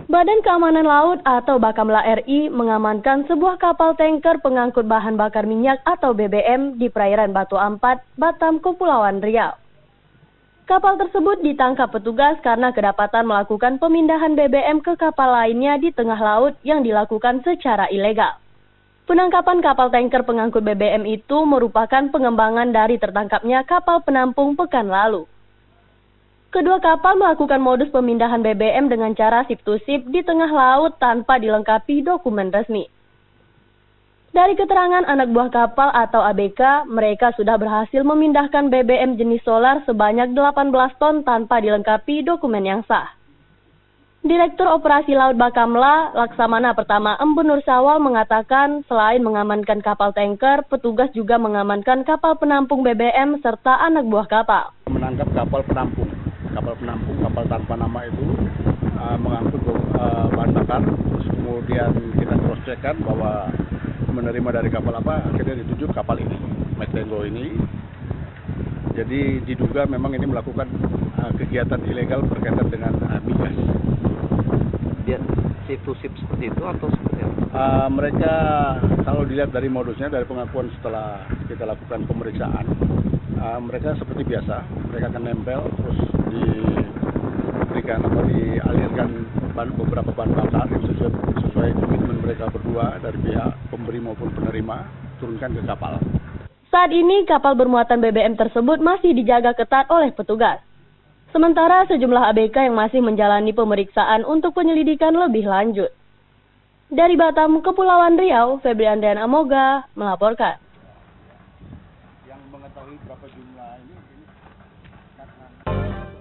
Badan Keamanan Laut atau Bakamla RI mengamankan sebuah kapal tanker pengangkut bahan bakar minyak atau BBM di perairan Batu Ampat, Batam, Kepulauan Riau. Kapal tersebut ditangkap petugas karena kedapatan melakukan pemindahan BBM ke kapal lainnya di tengah laut yang dilakukan secara ilegal. Penangkapan kapal tanker pengangkut BBM itu merupakan pengembangan dari tertangkapnya kapal penampung pekan lalu. Kedua kapal melakukan modus pemindahan BBM dengan cara ship-to-ship di tengah laut tanpa dilengkapi dokumen resmi. Dari keterangan anak buah kapal atau ABK, mereka sudah berhasil memindahkan BBM jenis solar sebanyak 18 ton tanpa dilengkapi dokumen yang sah. Direktur Operasi Laut Bakamla, Laksamana Pertama Embun Nur Sawal mengatakan selain mengamankan kapal tanker, petugas juga mengamankan kapal penampung BBM serta anak buah kapal. Menangkap kapal penampung, kapal tanpa nama itu mengangkut bahan bakar, terus kemudian kita cross-check-kan bahwa menerima dari kapal apa, akhirnya dituju kapal ini, Metengo ini. Jadi diduga memang ini melakukan kegiatan ilegal berkaitan dengan migas. Dia ship to ship seperti itu atau seperti apa? Mereka kalau dilihat dari modusnya, dari pengakuan setelah kita lakukan pemeriksaan, mereka seperti biasa, mereka akan nempel terus diberikan atau dialirkan beberapa bahan bakar yang sesuai komitmen mereka berdua dari pihak pemberi maupun penerima, turunkan ke kapal. Saat ini kapal bermuatan BBM tersebut masih dijaga ketat oleh petugas. Sementara sejumlah ABK yang masih menjalani pemeriksaan untuk penyelidikan lebih lanjut. Dari Batam, Kepulauan Riau, Febriandrian Amoga melaporkan.